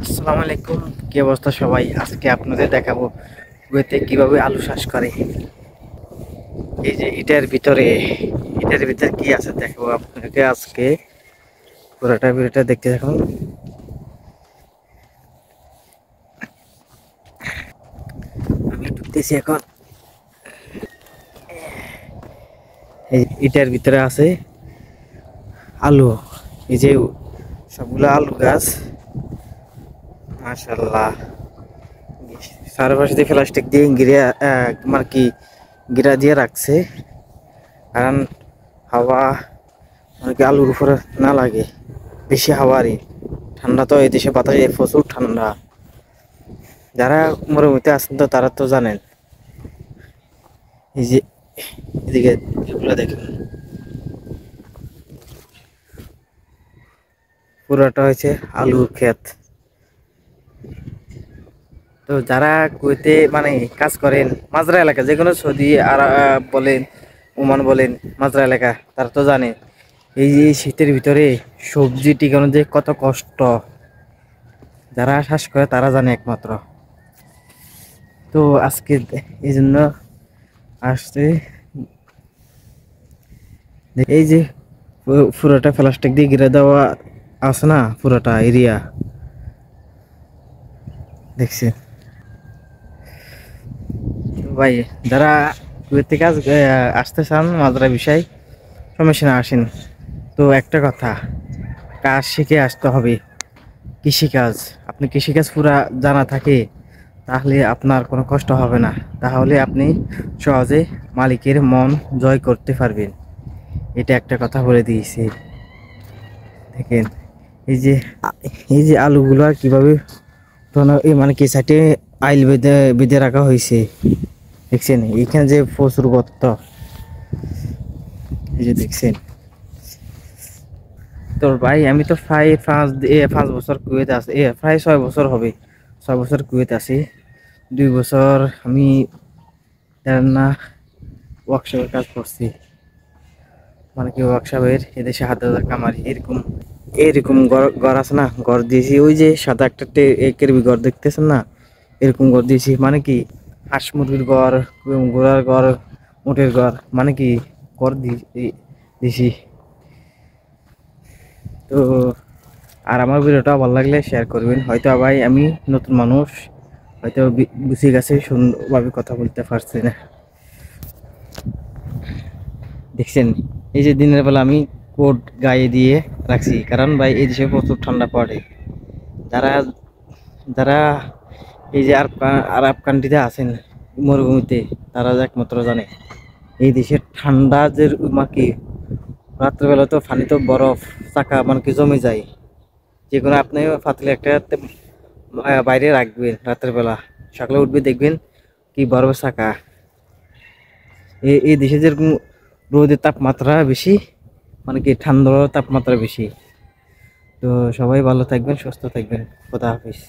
আসসালামু আলাইকুম। কি অবস্থা সবাই? আজকে আপনাদের দেখাবো কুয়েতে কিভাবে আলু চাষ করে। এই যে এটার ভিতরে কি আছে দেখাবো আপনাকে আজকে। পুরোটা ভিডিওটা দেখতে থাকুন। আমি ঢুকতেছি এখন। এই এটার ভিতরে আছে আলু। এই যে সবগুলো আলু গাছ, মাশাআল্লাহ। চারপাশে দিয়ে প্লাস্টিক দিয়ে মানে কি ঘিরা দিয়ে রাখছে, কারণ হাওয়া মানে কি আলুর উপরে না লাগে। বেশি হাওয়ারই ঠান্ডা, তো এই দেশে বাতাসে প্রচুর ঠান্ডা। যারা মরুভূমিতে আছেন তো তারা তো জানেন। এই যে এদিকে এগুলো দেখেন, পুরোটা হয়েছে আলুর ক্ষেত। তো যারা কুয়েতে মানে কাজ করেন মাজরা এলাকা, যে কোনো সৌদি আর বলেন, ওমান বলেন, মাজরা এলাকা, তারা তো জানে এই যে শীতের ভিতরে সবজি টিকানো যে কত কষ্ট। যারা শ্বাস করে তারা জানে একমাত্র। তো আজকে এই জন্য আসছে। এই যে পুরোটা প্লাস্টিক দিয়ে ঘিরে দেওয়া আছে না, পুরোটা এরিয়া দেখছেন। তো ভাই, যারা কুয়েত থেকে আসতে চান মাজরা বিষয়, সমস্যা না, আসেন। তো একটা কথা, কাজ শিখে আসতে হবে। কৃষিকাজ, আপনি কৃষিকাজ পুরা জানা থাকে তাহলে আপনার কোনো কষ্ট হবে না। তাহলে আপনি সহজে মালিকের মন জয় করতে পারবেন। এটা একটা কথা বলে দিয়েছি। দেখেন এই যে এই যে আলুগুলো আর কিভাবে এই মানে কি সাইডে আইল বেঁধে বেঁধে রাখা হয়েছে, দেখছেন। এইখানে যে প্রচুর গর্ত, এই যে দেখছেন। তো ভাই, আমি তো প্রায় 5 বছর কুয়েতে আছি, প্রায় 6 বছর হবে। 6 বছর কুয়েতে আছি। 2 বছর আমি না ওয়ার্কশপের কাজ করছি, মানে কি ওয়ার্কশপের এদেশে হাত কামারি এরকম এরকম ঘর আছে না, ঘর দিয়েছি। ওই যে সাদা একটা কেরবি ঘর দেখতেছেন না, এরকম ঘর দিয়েছি। মানে কি হাঁস মুরগির ঘর, ঘোড়ার ঘর, উটের ঘর, মানে কি ঘর দিয়েছি। তো আর আমার ভিডিওটা ভালো লাগলে শেয়ার করবেন। হয়তো ভাই আমি নতুন মানুষ, হয়তো গুছিয়ে গেছে, সুন্দরভাবে কথা বলতে পারছি না। দেখছেন এই যে দিনের বেলা আমি কোট গায়ে দিয়ে রাখছি, কারণ ভাই এই দেশে প্রচুর ঠান্ডা পড়ে। যারা যারা এই যে আরব কান্ট্রিতে আছেন মরুভূমিতে, তারা একমাত্র জানে এই দেশের ঠান্ডা যে মাকি। রাত্রেবেলা তো পানি তো বরফ চাকা মানে কি জমে যায়। যে কোনো আপনি পাতলে একটা বাইরে রাখবেন রাতের বেলা, সকালে উঠবে দেখবেন কি বরফের চাকা। এই দেশে যেরকম রোদের তাপমাত্রা বেশি, মানে কি ঠান্ডার তাপমাত্রা বেশি। তো সবাই ভালো থাকবেন, সুস্থ থাকবেন। খোদা হাফিজ।